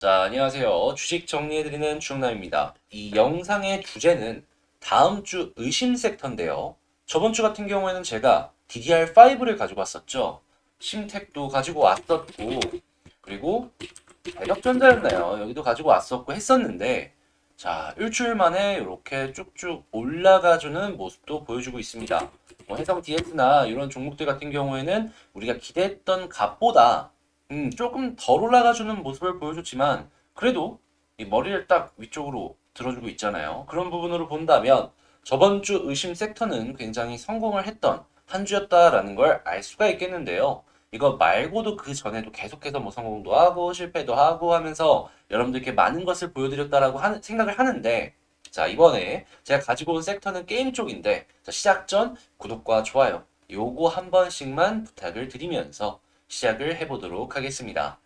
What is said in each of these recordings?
자, 안녕하세요. 주식 정리해드리는 주영남입니다. 이 영상의 주제는 다음 주 의심 섹터인데요. 저번 주 같은 경우에는 제가 DDR5를 가지고 왔었죠. 심택도 가지고 왔었고, 그리고 대덕전자였나요? 여기도 가지고 왔었고 했었는데, 자, 일주일 만에 이렇게 쭉쭉 올라가주는 모습도 보여주고 있습니다. 뭐 해성 DS나 이런 종목들 같은 경우에는 우리가 기대했던 값보다 조금 덜 올라가주는 모습을 보여줬지만 그래도 이 머리를 딱 위쪽으로 들어주고 있잖아요. 그런 부분으로 본다면 저번 주 의심 섹터는 굉장히 성공을 했던 한 주였다라는 걸 알 수가 있겠는데요. 이거 말고도 그 전에도 계속해서 뭐 성공도 하고 실패도 하고 하면서 여러분들께 많은 것을 보여드렸다라고 생각을 하는데 자, 이번에 제가 가지고 온 섹터는 게임 쪽인데 자, 시작 전 구독과 좋아요 요거 한 번씩만 부탁을 드리면서 시작을 해보도록 하겠습니다.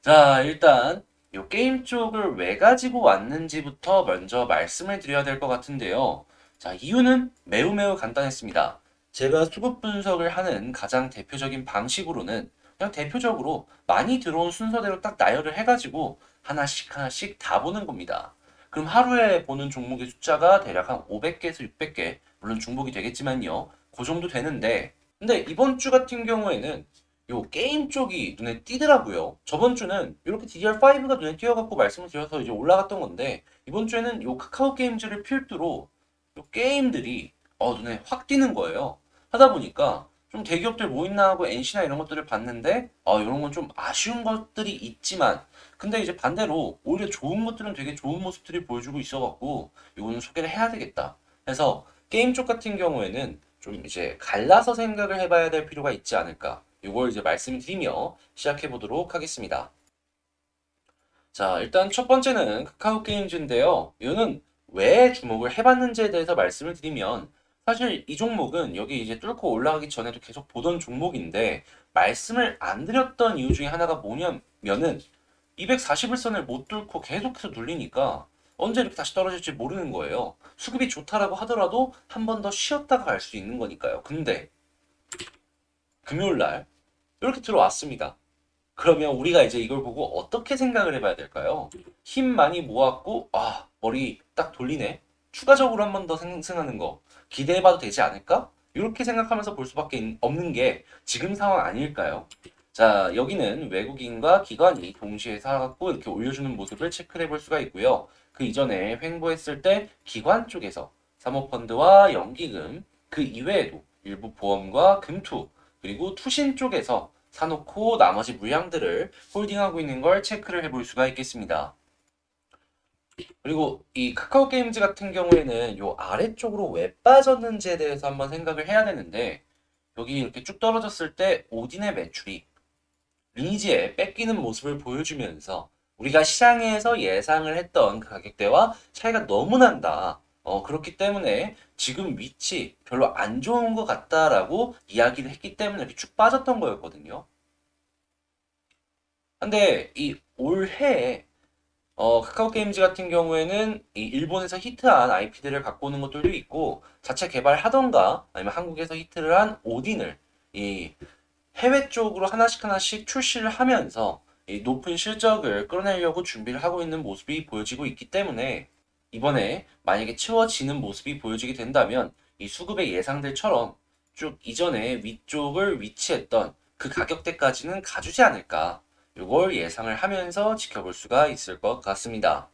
자, 일단 요 게임 쪽을 왜 가지고 왔는지부터 먼저 말씀을 드려야 될 것 같은데요. 자, 이유는 매우 매우 간단했습니다. 제가 수급 분석을 하는 가장 대표적인 방식으로는 그냥 대표적으로 많이 들어온 순서대로 딱 나열을 해가지고 하나씩 하나씩 다 보는 겁니다. 그럼 하루에 보는 종목의 숫자가 대략 한 500개에서 600개, 물론 중복이 되겠지만요. 그 정도 되는데, 근데 이번 주 같은 경우에는 요 게임 쪽이 눈에 띄더라고요. 저번 주는 이렇게 DDR5가 눈에 띄어갖고 말씀을 드려서 이제 올라갔던 건데, 이번 주에는 요 카카오 게임즈를 필두로 요 게임들이 눈에 확 띄는 거예요. 하다 보니까 좀 대기업들 뭐 있나 하고 NC나 이런 것들을 봤는데, 이런 건 좀 아쉬운 것들이 있지만, 근데 이제 반대로 오히려 좋은 것들은 되게 좋은 모습들이 보여주고 있어갖고, 이거는 소개를 해야 되겠다. 해서 게임 쪽 같은 경우에는 좀 이제 갈라서 생각을 해봐야 될 필요가 있지 않을까. 이걸 이제 말씀드리며 시작해 보도록 하겠습니다. 자, 일단 첫 번째는 카카오 게임즈인데요. 이거는 왜 주목을 해봤는지에 대해서 말씀을 드리면 사실 이 종목은 여기 이제 뚫고 올라가기 전에도 계속 보던 종목인데 말씀을 안 드렸던 이유 중에 하나가 뭐냐면은 240일선을 못 뚫고 계속해서 눌리니까 언제 이렇게 다시 떨어질지 모르는 거예요. 수급이 좋다라고 하더라도 한 번 더 쉬었다가 갈 수 있는 거니까요. 근데 금요일 날 이렇게 들어왔습니다. 그러면 우리가 이제 이걸 보고 어떻게 생각을 해봐야 될까요? 힘 많이 모았고, 머리 딱 돌리네. 추가적으로 한 번 더 상승하는 거 기대해봐도 되지 않을까? 이렇게 생각하면서 볼 수밖에 없는 게 지금 상황 아닐까요? 자, 여기는 외국인과 기관이 동시에 사갖고 이렇게 올려주는 모습을 체크해 볼 수가 있고요. 그 이전에 횡보했을 때 기관 쪽에서 사모펀드와 연기금, 그 이외에도 일부 보험과 금투, 그리고 투신 쪽에서 사놓고 나머지 물량들을 홀딩하고 있는 걸 체크를 해볼 수가 있겠습니다. 그리고 이 카카오 게임즈 같은 경우에는 요 아래쪽으로 왜 빠졌는지에 대해서 한번 생각을 해야 되는데 여기 이렇게 쭉 떨어졌을 때 오딘의 매출이 리니지에 뺏기는 모습을 보여주면서 우리가 시장에서 예상을 했던 그 가격대와 차이가 너무 난다. 그렇기 때문에 지금 위치 별로 안 좋은 것 같다라고 이야기를 했기 때문에 이렇게 쭉 빠졌던 거였거든요. 근데 이 올해에 카카오 게임즈 같은 경우에는 이 일본에서 히트한 IP들을 갖고 오는 것들도 있고 자체 개발하던가 아니면 한국에서 히트를 한 오딘을 이 해외 쪽으로 하나씩 하나씩 출시를 하면서 이 높은 실적을 끌어내려고 준비를 하고 있는 모습이 보여지고 있기 때문에 이번에 만약에 채워지는 모습이 보여지게 된다면 이 수급의 예상들처럼 쭉 이전에 위쪽을 위치했던 그 가격대까지는 가주지 않을까. 이걸 예상을 하면서 지켜볼 수가 있을 것 같습니다.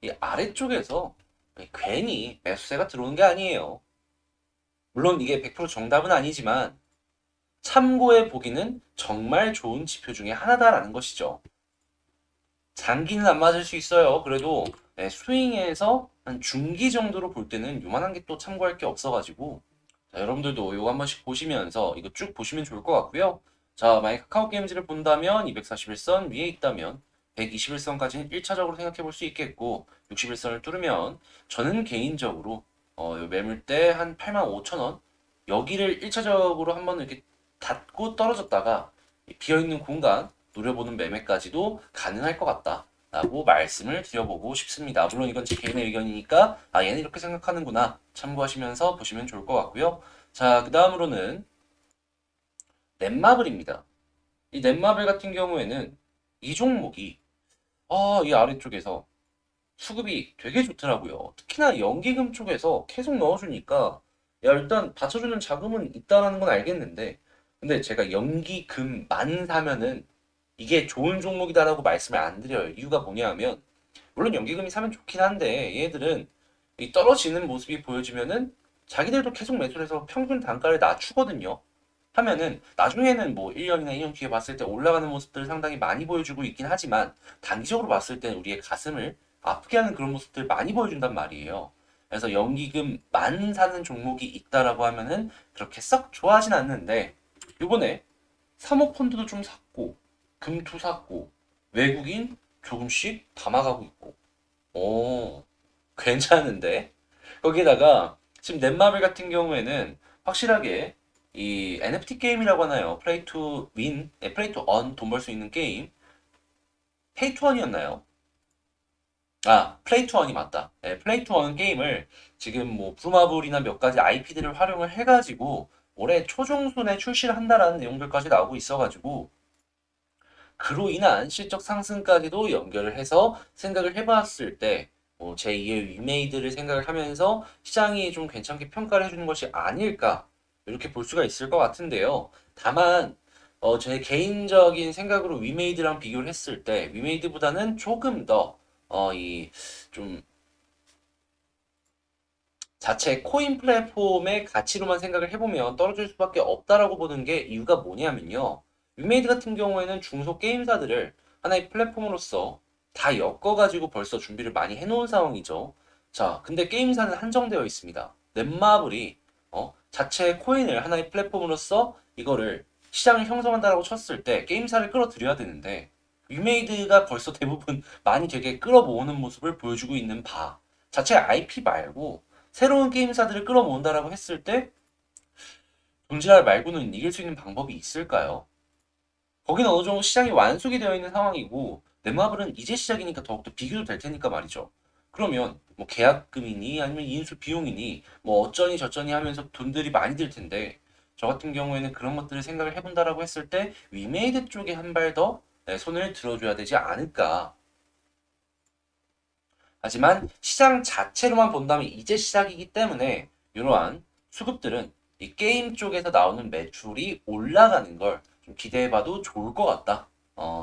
이 아래쪽에서 괜히 매수세가 들어오는 게 아니에요. 물론 이게 100% 정답은 아니지만 참고해 보기는 정말 좋은 지표 중에 하나다라는 것이죠. 장기는 안 맞을 수 있어요. 그래도 스윙에서 한 중기 정도로 볼 때는 요만한 게 또 참고할 게 없어가지고 자, 여러분들도 이거 한 번씩 보시면서 이거 쭉 보시면 좋을 것 같고요. 자, 만약 카카오 게임즈를 본다면 241선 위에 있다면 121선까지는 1차적으로 생각해 볼 수 있겠고 61선을 뚫으면 저는 개인적으로 요 매물대 한 85,000원 여기를 1차적으로 한번 이렇게 닫고 떨어졌다가 비어있는 공간 노려보는 매매까지도 가능할 것 같다. 라고 말씀을 드려보고 싶습니다. 물론 이건 제 개인의 의견이니까 얘는 이렇게 생각하는구나 참고하시면서 보시면 좋을 것 같고요. 자, 그 다음으로는 넷마블입니다. 이 넷마블 같은 경우에는 이 종목이 이 아래쪽에서 수급이 되게 좋더라고요. 특히나 연기금 쪽에서 계속 넣어주니까 야 일단 받쳐주는 자금은 있다라는 건 알겠는데 근데 제가 연기금만 사면은 이게 좋은 종목이다라고 말씀을 안 드려요. 이유가 뭐냐 하면 물론 연기금이 사면 좋긴 한데 얘들은 이 떨어지는 모습이 보여지면은 자기들도 계속 매수를 해서 평균 단가를 낮추거든요. 하면은 나중에는 뭐 1년이나 2년 뒤에 봤을 때 올라가는 모습들을 상당히 많이 보여주고 있긴 하지만 단기적으로 봤을 때는 우리의 가슴을 아프게 하는 그런 모습들 많이 보여준단 말이에요. 그래서 연기금만 사는 종목이 있다라고 하면은 그렇게 썩 좋아하진 않는데 요번에 사모펀드도 좀 샀고 금투 샀고 외국인 조금씩 담아가고 있고 오 괜찮은데 거기다가 지금 넷마블 같은 경우에는 확실하게 이 NFT 게임이라고 하나요? 플레이 투 윈, 플레이 투 언 돈 벌 수 있는 게임 페이 투 언이었나요? 플레이 투 언이 맞다. 플레이 투 언 게임을 지금 뭐 브루마블이나 몇 가지 IP들을 활용을 해가지고 올해 초중순에 출시를 한다라는 내용들까지 나오고 있어가지고 그로 인한 실적 상승까지도 연결을 해서 생각을 해봤을 때, 제2의 위메이드를 생각을 하면서 시장이 좀 괜찮게 평가를 해주는 것이 아닐까, 이렇게 볼 수가 있을 것 같은데요. 다만, 제 개인적인 생각으로 위메이드랑 비교를 했을 때, 위메이드보다는 조금 더, 좀, 자체 코인 플랫폼의 가치로만 생각을 해보면 떨어질 수밖에 없다라고 보는 게 이유가 뭐냐면요. 위메이드 같은 경우에는 중소 게임사들을 하나의 플랫폼으로서 다 엮어가지고 벌써 준비를 많이 해놓은 상황이죠. 자, 근데 게임사는 한정되어 있습니다. 넷마블이 자체 코인을 하나의 플랫폼으로서 이거를 시장을 형성한다라고 쳤을 때 게임사를 끌어들여야 되는데 위메이드가 벌써 대부분 많이 되게 끌어모으는 모습을 보여주고 있는 바. 자체 IP 말고 새로운 게임사들을 끌어모은다라고 했을 때 돈지랄 말고는 이길 수 있는 방법이 있을까요? 거기는 어느 정도 시장이 완숙이 되어 있는 상황이고 넷마블은 이제 시작이니까 더욱더 비교도 될 테니까 말이죠. 그러면 뭐 계약금이니 아니면 인수 비용이니 뭐 어쩌니 저쩌니 하면서 돈들이 많이 들 텐데 저 같은 경우에는 그런 것들을 생각을 해본다라고 했을 때 위메이드 쪽에 한 발 더 손을 들어줘야 되지 않을까. 하지만 시장 자체로만 본다면 이제 시작이기 때문에 이러한 수급들은 이 게임 쪽에서 나오는 매출이 올라가는 걸 좀 기대해봐도 좋을 것 같다.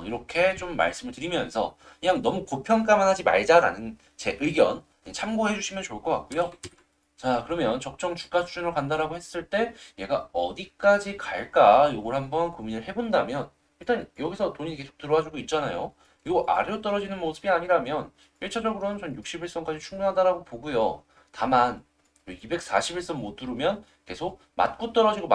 이렇게 좀 말씀을 드리면서 그냥 너무 고평가만 하지 말자라는 제 의견 참고해 주시면 좋을 것 같고요. 자, 그러면 적정 주가 수준으로 간다라고 했을 때 얘가 어디까지 갈까? 요걸 한번 고민을 해본다면 일단 여기서 돈이 계속 들어와주고 있잖아요. 요 아래로 떨어지는 모습이 아니라면 1차적으로는 전 61선까지 충분하다라고 보고요. 다만 241선 못 두르면 계속 맞고 떨어지고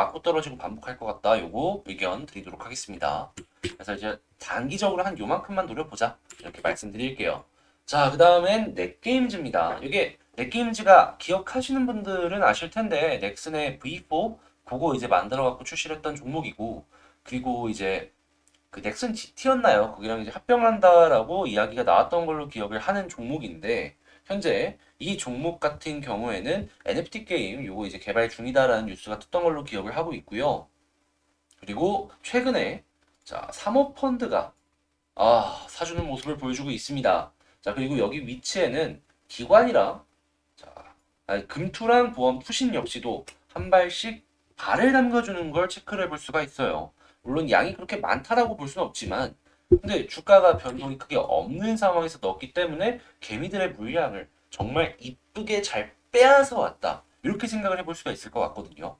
반복할 것 같다. 요거 의견 드리도록 하겠습니다. 그래서 이제 단기적으로 한 요만큼만 노려보자. 이렇게 말씀드릴게요. 자, 그 다음엔 넷게임즈입니다. 이게 넷게임즈가 기억하시는 분들은 아실 텐데 넥슨의 V4 그거 이제 만들어 갖고 출시를 했던 종목이고 그리고 이제 그 넥슨 GT였나요? 거기랑 이제 합병을 한다라고 이야기가 나왔던 걸로 기억을 하는 종목인데 현재 이 종목 같은 경우에는 NFT 게임 요거 이제 개발 중이다라는 뉴스가 떴던 걸로 기억을 하고 있고요. 그리고 최근에 자 사모펀드가 사주는 모습을 보여주고 있습니다. 자 그리고 여기 위치에는 기관이랑 자, 금투랑 보험 투신 역시도 한 발씩 발을 담궈주는 걸 체크를 해볼 수가 있어요. 물론 양이 그렇게 많다라고 볼 수는 없지만, 근데 주가가 변동이 크게 없는 상황에서 넣었기 때문에 개미들의 물량을 정말 이쁘게 잘 빼앗아 왔다. 이렇게 생각을 해볼 수가 있을 것 같거든요.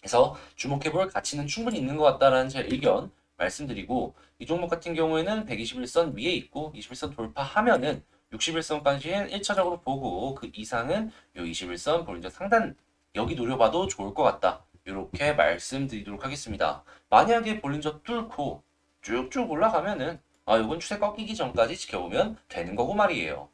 그래서 주목해볼 가치는 충분히 있는 것 같다라는 제 의견 말씀드리고 이 종목 같은 경우에는 121선 위에 있고 21선 돌파하면은 61선까지는 1차적으로 보고 그 이상은 요 21선 볼린저 상단 여기 노려봐도 좋을 것 같다. 이렇게 말씀드리도록 하겠습니다. 만약에 볼린저 뚫고 쭉쭉 올라가면은 이건 추세 꺾이기 전까지 지켜보면 되는 거고 말이에요.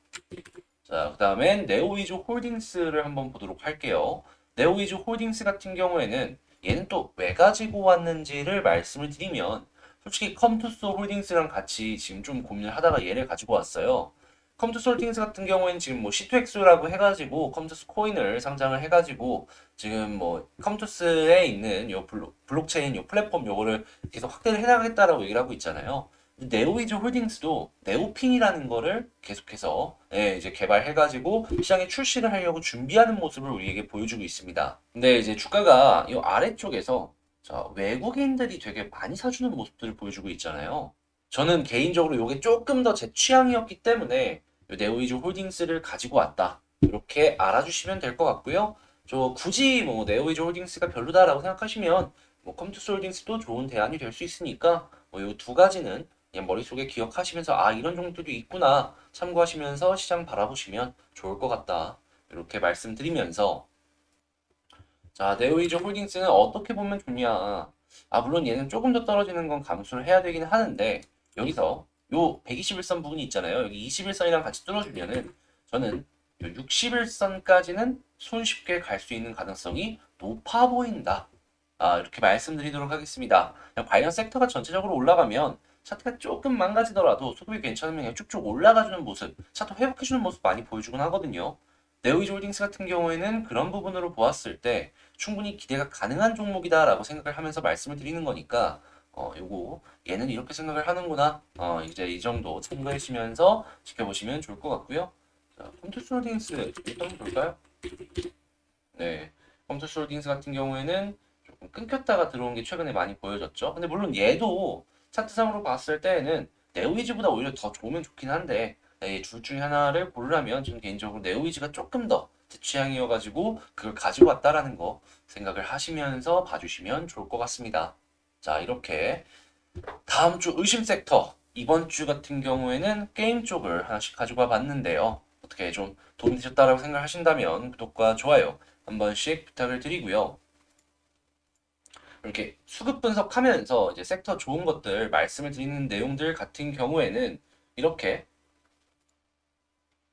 자, 그 다음엔 네오위즈 홀딩스를 한번 보도록 할게요. 네오위즈 홀딩스 같은 경우에는 얘는 또 왜 가지고 왔는지를 말씀을 드리면 솔직히 컴투스 홀딩스랑 같이 지금 좀 고민을 하다가 얘를 가지고 왔어요. 컴투스 홀딩스 같은 경우에는 지금 뭐 C2X라고 해가지고 컴투스 코인을 상장을 해가지고 지금 뭐 컴투스에 있는 요 블록체인 요 플랫폼 요거를 계속 확대를 해나가겠다라고 얘기를 하고 있잖아요. 네오이즈 홀딩스도 네오핀이라는 거를 계속해서 이제 개발해가지고 시장에 출시를 하려고 준비하는 모습을 우리에게 보여주고 있습니다. 근데 이제 주가가 이 아래쪽에서 자, 외국인들이 되게 많이 사주는 모습들을 보여주고 있잖아요. 저는 개인적으로 이게 조금 더 제 취향이었기 때문에 이 네오이즈 홀딩스를 가지고 왔다. 이렇게 알아주시면 될 것 같고요. 저 굳이 뭐 네오이즈 홀딩스가 별로다라고 생각하시면 뭐 컴투스 홀딩스도 좋은 대안이 될 수 있으니까 뭐 이 두 가지는 그냥 머릿속에 기억하시면서 아 이런 종목들도 있구나 참고하시면서 시장 바라보시면 좋을 것 같다. 이렇게 말씀드리면서 자 네오이즈 홀딩스는 어떻게 보면 좋냐. 아 물론 얘는 조금 더 떨어지는 건 감수를 해야 되긴 하는데 여기서 요 121선 부분이 있잖아요. 여기 21선이랑 같이 뚫어주면은 저는 요 61선까지는 손쉽게 갈 수 있는 가능성이 높아 보인다. 아, 이렇게 말씀드리도록 하겠습니다. 그냥 관련 섹터가 전체적으로 올라가면 차트가 조금 망가지더라도 소급이 괜찮으면 그냥 쭉쭉 올라가주는 모습, 차트 회복해주는 모습 많이 보여주곤 하거든요. 네오이즈 홀딩스 같은 경우에는 그런 부분으로 보았을 때 충분히 기대가 가능한 종목이다라고 생각을 하면서 말씀을 드리는 거니까 요거 얘는 이렇게 생각을 하는구나. 이제 이 정도 참고하시면서 지켜보시면 좋을 것 같고요. 자, 컴투스 홀딩스 일단 볼까요? 네, 컴투스 홀딩스 같은 경우에는 조금 끊겼다가 들어온 게 최근에 많이 보여졌죠. 근데 물론 얘도 차트상으로 봤을 때는 네오이즈보다 오히려 더 좋으면 좋긴 한데 둘 중에 하나를 고르라면 저는 개인적으로 네오이즈가 조금 더 제 취향이어가지고 그걸 가지고 왔다라는 거 생각을 하시면서 봐주시면 좋을 것 같습니다. 자, 이렇게 다음 주 의심 섹터 이번 주 같은 경우에는 게임 쪽을 하나씩 가지고 와 봤는데요. 어떻게 좀 도움이 되셨다라고 생각하신다면 구독과 좋아요 한 번씩 부탁을 드리고요. 이렇게 수급 분석하면서 이제 섹터 좋은 것들 말씀을 드리는 내용들 같은 경우에는 이렇게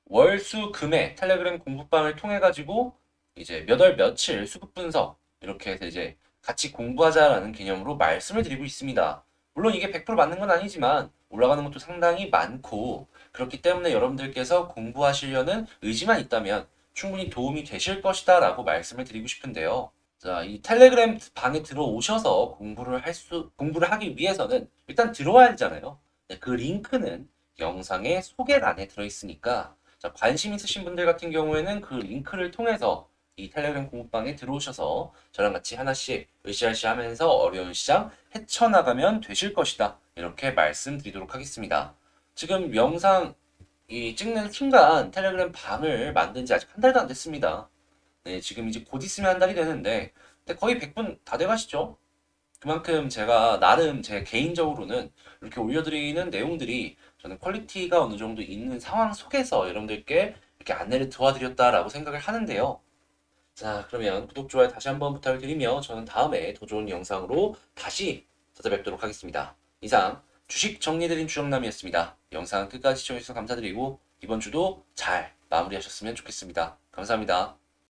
월, 수, 금의 텔레그램 공부방을 통해 가지고 이제 몇 월 며칠 수급 분석 이렇게 해서 이제 같이 공부하자라는 개념으로 말씀을 드리고 있습니다. 물론 이게 100% 맞는 건 아니지만 올라가는 것도 상당히 많고 그렇기 때문에 여러분들께서 공부하시려는 의지만 있다면 충분히 도움이 되실 것이다라고 말씀을 드리고 싶은데요. 자, 이 텔레그램 방에 들어오셔서 공부를 하기 위해서는 일단 들어와야 하잖아요. 네, 그 링크는 영상의 소개란에 들어있으니까 자, 관심 있으신 분들 같은 경우에는 그 링크를 통해서 이 텔레그램 공부방에 들어오셔서 저랑 같이 하나씩 으쌰으쌰 하면서 어려운 시장 헤쳐나가면 되실 것이다. 이렇게 말씀드리도록 하겠습니다. 지금 영상 이 찍는 순간 텔레그램 방을 만든 지 아직 한 달도 안 됐습니다. 네, 지금 이제 곧 있으면 한 달이 되는데, 근데 거의 100분 다 돼가시죠? 그만큼 제가 나름 제 개인적으로는 이렇게 올려드리는 내용들이 저는 퀄리티가 어느 정도 있는 상황 속에서 여러분들께 이렇게 안내를 도와드렸다라고 생각을 하는데요. 자, 그러면 구독, 좋아요 다시 한번 부탁을 드리며 저는 다음에 더 좋은 영상으로 다시 찾아뵙도록 하겠습니다. 이상 주식 정리해드린 주정남이었습니다. 영상 끝까지 시청해주셔서 감사드리고 이번 주도 잘 마무리하셨으면 좋겠습니다. 감사합니다.